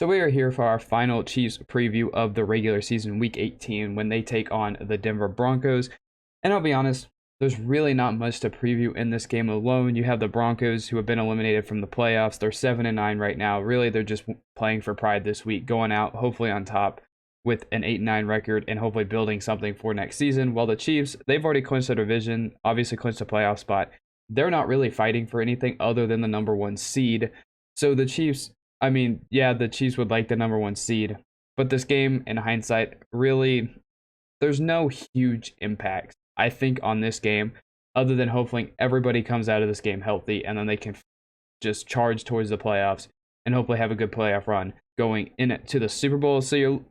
So we are here for our final Chiefs preview of the regular season, Week 18, when they take on the Denver Broncos. And I'll be honest, there's really not much to preview in this game alone. You have the Broncos, who have been eliminated from the playoffs. They're 7-9 right now. Really, they're just playing for pride this week, going out hopefully on top with an 8-9 record and hopefully building something for next season. While the Chiefs, they've already clinched their division, obviously clinched a playoff spot. They're not really fighting for anything other than the number one seed. So the Chiefs, I mean, yeah, the Chiefs would like the number one seed, but this game, in hindsight, really, there's no huge impact, I think, on this game, other than hopefully everybody comes out of this game healthy, and then they can just charge towards the playoffs and hopefully have a good playoff run going into the Super Bowl. So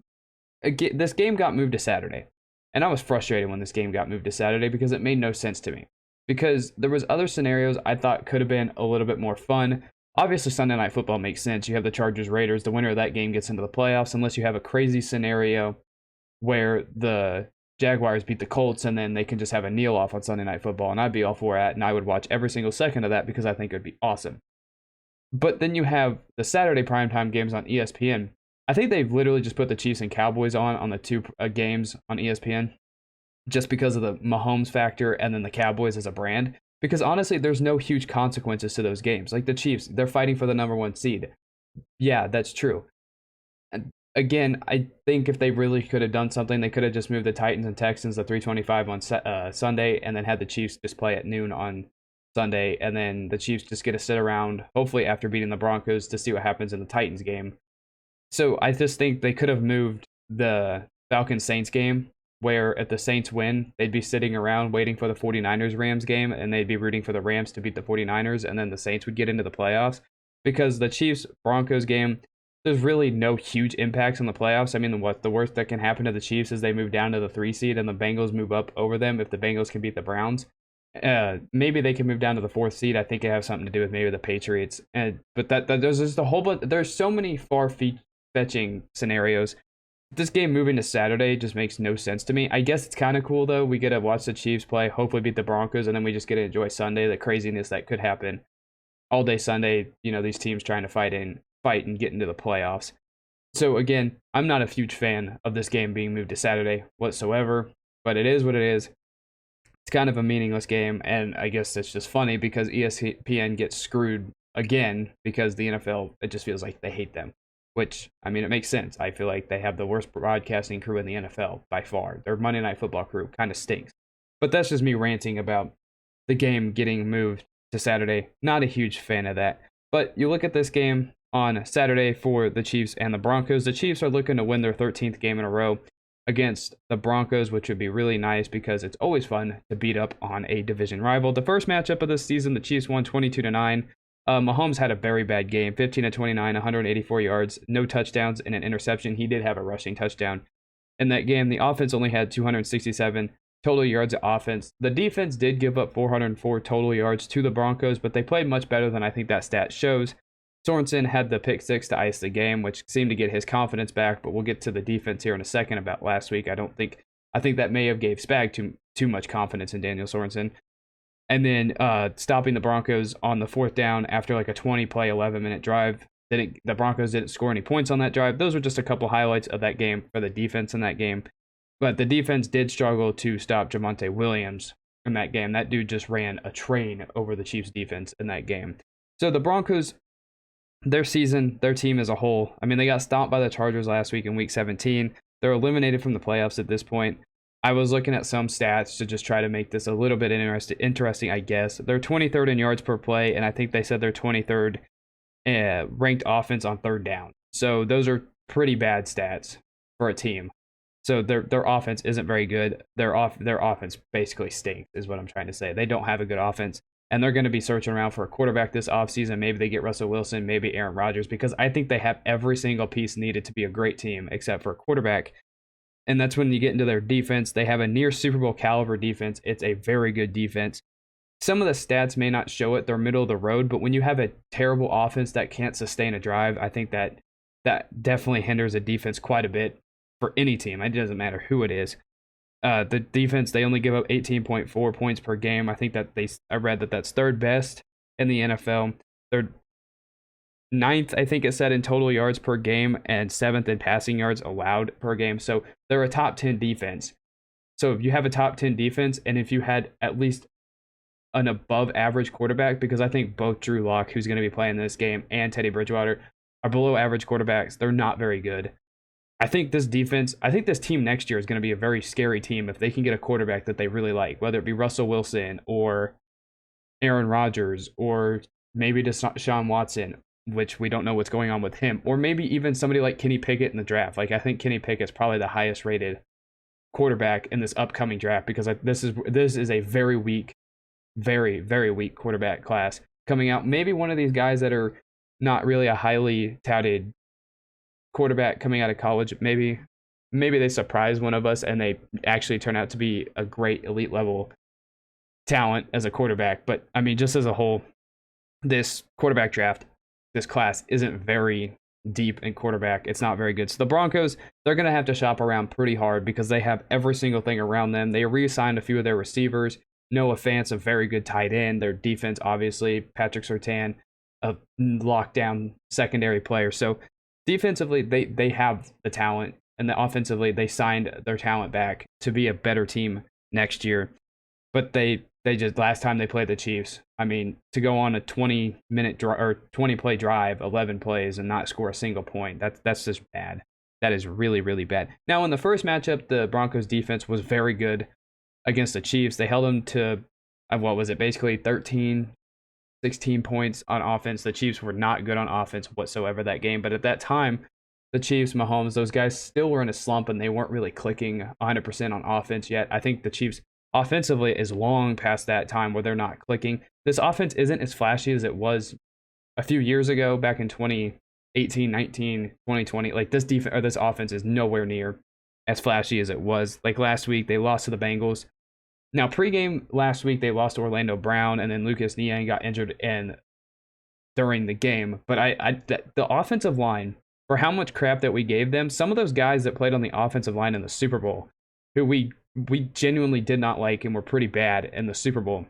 this game got moved to Saturday, and I was frustrated when this game got moved to Saturday because it made no sense to me. Because there was other scenarios I thought could have been a little bit more fun. Obviously, Sunday Night Football makes sense. You have the Chargers-Raiders. The winner of that game gets into the playoffs, unless you have a crazy scenario where the Jaguars beat the Colts and then they can just have a kneel off on Sunday Night Football, and I'd be all for that, and I would watch every single second of that because I think it would be awesome. But then you have the Saturday primetime games on ESPN. I think they've literally just put the Chiefs and Cowboys on the two games on ESPN just because of the Mahomes factor and then the Cowboys as a brand. Because honestly, there's no huge consequences to those games. Like the Chiefs, they're fighting for the number one seed. Yeah, that's true. And again, I think if they really could have done something, they could have just moved the Titans and Texans to 3:25 on Sunday, and then had the Chiefs just play at noon on Sunday, and then the Chiefs just get to sit around, hopefully after beating the Broncos, to see what happens in the Titans game. So I just think they could have moved the Falcons-Saints game, where if the Saints win, they'd be sitting around waiting for the 49ers-Rams game, and they'd be rooting for the Rams to beat the 49ers, and then the Saints would get into the playoffs. Because the Chiefs-Broncos game, there's really no huge impacts on the playoffs. I mean, the worst that can happen to the Chiefs is they move down to the 3 seed, and the Bengals move up over them if the Bengals can beat the Browns. Maybe they can move down to the 4th seed. I think it has something to do with maybe the Patriots. But that there's just a whole bunch. There's so many far-fetching scenarios. This game moving to Saturday just makes no sense to me. I guess it's kind of cool, though. We get to watch the Chiefs play, hopefully beat the Broncos, and then we just get to enjoy Sunday, the craziness that could happen all day Sunday. You know, these teams trying to fight and get into the playoffs. So again, I'm not a huge fan of this game being moved to Saturday whatsoever, but it is what it is. It's kind of a meaningless game, and I guess it's just funny because ESPN gets screwed again because the NFL, it just feels like they hate them. Which, I mean, it makes sense. I feel like they have the worst broadcasting crew in the NFL by far. Their Monday Night Football crew kind of stinks. But that's just me ranting about the game getting moved to Saturday. Not a huge fan of that. But you look at this game on Saturday for the Chiefs and the Broncos. The Chiefs are looking to win their 13th game in a row against the Broncos, which would be really nice because it's always fun to beat up on a division rival. The first matchup of this season, the Chiefs won 22-9. Mahomes had a very bad game, 15-29, 184 yards, no touchdowns, and an interception. He did have a rushing touchdown in that game. The offense only had 267 total yards of offense. The defense did give up 404 total yards to the Broncos, but they played much better than I think that stat shows. Sorensen had the pick six to ice the game, which seemed to get his confidence back, but we'll get to the defense here in a second about last week. I think that may have gave Spag too much confidence in Daniel Sorensen. And then stopping the Broncos on the 4th down after like a 20-play, 11-minute drive. The Broncos didn't score any points on that drive. Those were just a couple highlights of that game for the defense in that game. But the defense did struggle to stop Javonte Williams in that game. That dude just ran a train over the Chiefs' defense in that game. So the Broncos, their season, their team as a whole, I mean, they got stomped by the Chargers last week in Week 17. They're eliminated from the playoffs at this point. I was looking at some stats to just try to make this a little bit interesting, I guess. They're 23rd in yards per play, and I think they said they're 23rd ranked offense on 3rd down. So those are pretty bad stats for a team. So their offense isn't very good. Their offense basically stinks, is what I'm trying to say. They don't have a good offense, and they're going to be searching around for a quarterback this offseason. Maybe they get Russell Wilson, maybe Aaron Rodgers, because I think they have every single piece needed to be a great team except for a quarterback. And that's when you get into their defense. They have a near Super Bowl caliber defense. It's a very good defense. Some of the stats may not show it. They're middle of the road. But when you have a terrible offense that can't sustain a drive, I think that definitely hinders a defense quite a bit for any team. It doesn't matter who it is. The defense, they only give up 18.4 points per game. I think that I read that that's 3rd best in the NFL. ninth, I think it said, in total yards per game and seventh in passing yards allowed per game. So they're a top 10 defense. So if you have a top 10 defense, and if you had at least an above average quarterback, because I think both Drew Lock, who's going to be playing this game, and Teddy Bridgewater are below average quarterbacks. They're not very good. I think this team next year is going to be a very scary team if they can get a quarterback that they really like, whether it be Russell Wilson or Aaron Rodgers or maybe Deshaun Watson, which we don't know what's going on with him, or maybe even somebody like Kenny Pickett in the draft. Like, I think Kenny Pickett's probably the highest rated quarterback in this upcoming draft, because this is a very weak, very weak quarterback class coming out. Maybe one of these guys that are not really a highly touted quarterback coming out of college, maybe they surprise one of us and they actually turn out to be a great elite level talent as a quarterback. But I mean, just as a whole, this quarterback draft, this class isn't very deep in quarterback. It's not very good. So the Broncos, they're going to have to shop around pretty hard because they have every single thing around them. They re-signed a few of their receivers. Noah Fant's a very good tight end. Their defense, obviously, Patrick Surtain, a lockdown secondary player. So defensively, they have the talent, and offensively, they signed their talent back to be a better team next year. But they just, last time they played the Chiefs, I mean, to go on a 20-minute or 20-play drive, 11 plays, and not score a single point, that's just bad. That is really bad. Now, in the first matchup, the Broncos defense was very good against the Chiefs. They held them to, what was it, basically 13, 16 points on offense. The Chiefs were not good on offense whatsoever that game. But at that time, the Chiefs, Mahomes, those guys still were in a slump and they weren't really clicking 100% on offense yet. I think the Chiefs offensively is long past that time where they're not clicking. This offense isn't as flashy as it was a few years ago, back in 2018, 19, 2020. Like, this defense or this offense is nowhere near as flashy as it was. Like, last week, they lost to the Bengals. Now, pregame last week, they lost to Orlando Brown, and then Lucas Niang got injured during the game. But the offensive line, for how much crap that we gave them, some of those guys that played on the offensive line in the Super Bowl, who we genuinely did not like and were pretty bad in the Super Bowl,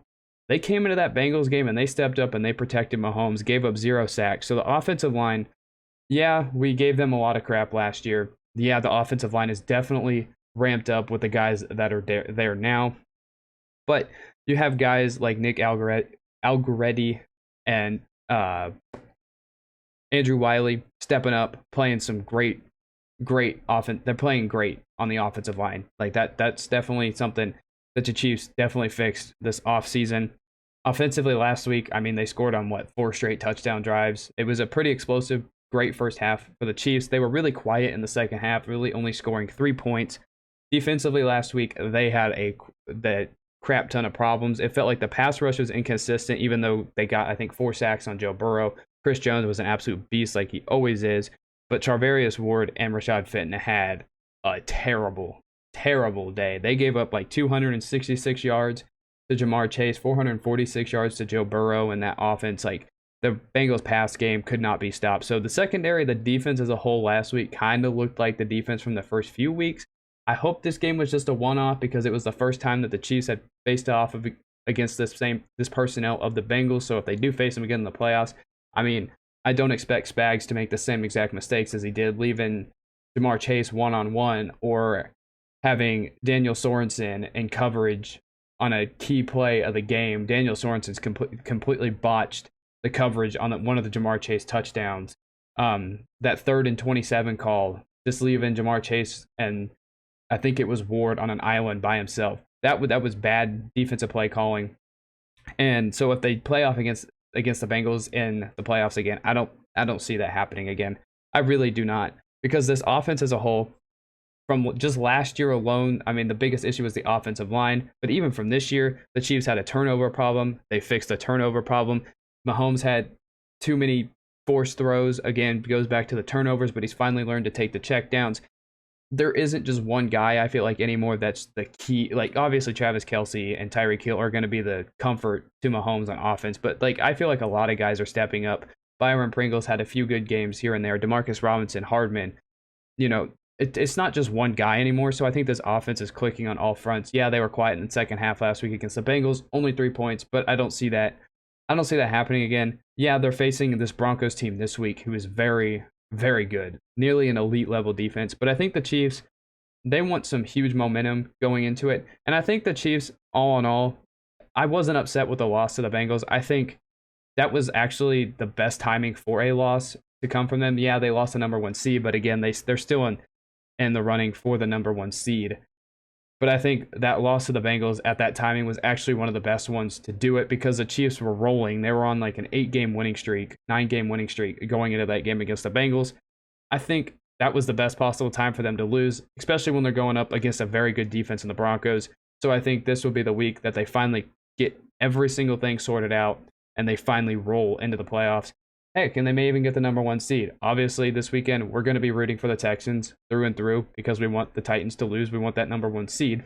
they came into that Bengals game and they stepped up and they protected Mahomes, gave up 0 sacks. So the offensive line, yeah, we gave them a lot of crap last year. Yeah, the offensive line is definitely ramped up with the guys that are there now. But you have guys like Nick Algoretti and Andrew Wiley stepping up, playing some great offense. They're playing great on the offensive line. Like, that's definitely something that the Chiefs definitely fixed this offseason. Offensively last week, I mean, they scored on 4 straight touchdown drives. It was a pretty explosive, great first half for the Chiefs. They were really quiet in the second half, really only scoring 3 points. Defensively last week, they had the crap ton of problems. It felt like the pass rush was inconsistent, even though they got, I think, 4 sacks on Joe Burrow. Chris Jones was an absolute beast like he always is. But Charvarius Ward and Rashad Fenton had a terrible day. They gave up 266 yards to Jamar Chase, 446 yards to Joe Burrow, and that offense, the Bengals pass game could not be stopped. So the secondary, the defense as a whole last week kind of looked like the defense from the first few weeks. I hope this game was just a one-off because it was the first time that the Chiefs had faced off against this personnel of the Bengals. So if they do face them again in the playoffs, I mean, I don't expect Spags to make the same exact mistakes as he did, leaving Jamar Chase one-on-one or having Daniel Sorensen in coverage on a key play of the game. Daniel Sorensen's completely botched the coverage on one of the Jamar Chase touchdowns. That 3rd and 27 call, just leaving Jamar Chase and I think it was Ward on an island by himself. That was bad defensive play calling. And so if they play off against the Bengals in the playoffs again, I don't see that happening again. I really do not, because this offense as a whole, from just last year alone, I mean, the biggest issue was the offensive line. But even from this year, the Chiefs had a turnover problem. They fixed the turnover problem. Mahomes had too many forced throws. Again, goes back to the turnovers, but he's finally learned to take the checkdowns. There isn't just one guy, I feel like, anymore that's the key. Like, obviously, Travis Kelce and Tyreek Hill are going to be the comfort to Mahomes on offense. But, I feel like a lot of guys are stepping up. Byron Pringles had a few good games here and there. Demarcus Robinson, Hardman. It's not just one guy anymore. So I think this offense is clicking on all fronts. Yeah, they were quiet in the second half last week against the Bengals. Only 3 points, but I don't see that I don't see that happening again. Yeah, they're facing this Broncos team this week who is very, very good, nearly an elite level defense. But I think the Chiefs, they want some huge momentum going into it. And I think the Chiefs, all in all, I wasn't upset with the loss to the Bengals. I think that was actually the best timing for a loss to come from them. Yeah, they lost the number one seed, but again, they're still in the running for the number one seed. But I think that loss to the Bengals at that timing was actually one of the best ones to do it because the Chiefs were rolling. They were on like an 8-game winning streak, 9-game winning streak going into that game against the Bengals. I think that was the best possible time for them to lose, especially when they're going up against a very good defense in the Broncos. So I think this will be the week that they finally get every single thing sorted out and they finally roll into the playoffs. Heck, and they may even get the number one seed. Obviously, this weekend, we're going to be rooting for the Texans through and through because we want the Titans to lose. We want that number one seed.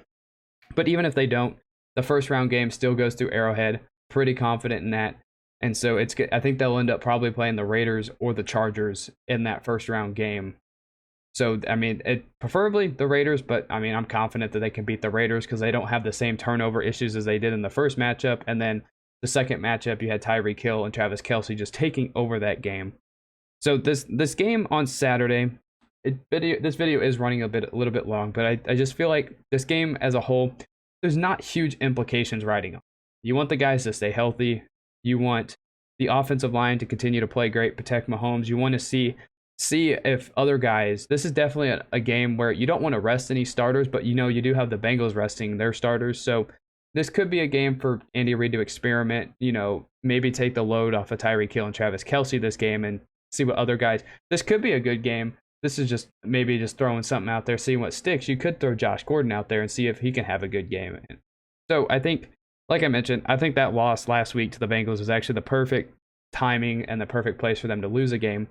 But even if they don't, the first round game still goes through Arrowhead. Pretty confident in that. And so I think they'll end up probably playing the Raiders or the Chargers in that first round game. So, I mean, preferably the Raiders, but I mean, I'm confident that they can beat the Raiders because they don't have the same turnover issues as they did in the first matchup. And then the second matchup, you had Tyreek Hill and Travis Kelce just taking over that game. So this game on Saturday, this video is running a little bit long, but I just feel like this game as a whole, there's not huge implications riding on. You want the guys to stay healthy. You want the offensive line to continue to play great, protect Mahomes. You want to see if other guys. This is definitely a game where you don't want to rest any starters, but you do have the Bengals resting their starters, so this could be a game for Andy Reid to experiment, maybe take the load off of Tyreek Hill and Travis Kelce this game and see what other guys. This could be a good game. This is just maybe just throwing something out there, seeing what sticks. You could throw Josh Gordon out there and see if he can have a good game. So I think, like I mentioned, I think that loss last week to the Bengals was actually the perfect timing and the perfect place for them to lose a game.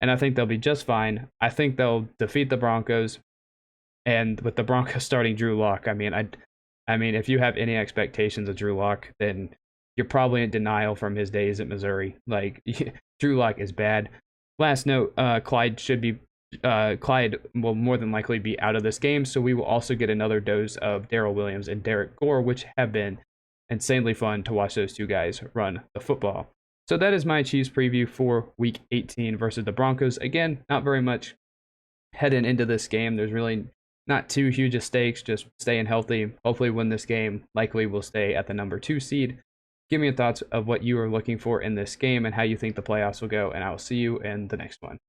And I think they'll be just fine. I think they'll defeat the Broncos. And with the Broncos starting Drew Lock, I mean, if you have any expectations of Drew Lock, then you're probably in denial from his days at Missouri. Like, Drew Lock is bad. Last note, Clyde will more than likely be out of this game, so we will also get another dose of Darrell Williams and Derek Gore, which have been insanely fun to watch those two guys run the football. So that is my Chiefs preview for Week 18 versus the Broncos. Again, not very much heading into this game. There's really not too huge a stakes, just staying healthy. Hopefully win this game. Likely will stay at the number 2 seed. Give me your thoughts of what you are looking for in this game and how you think the playoffs will go, and I will see you in the next one.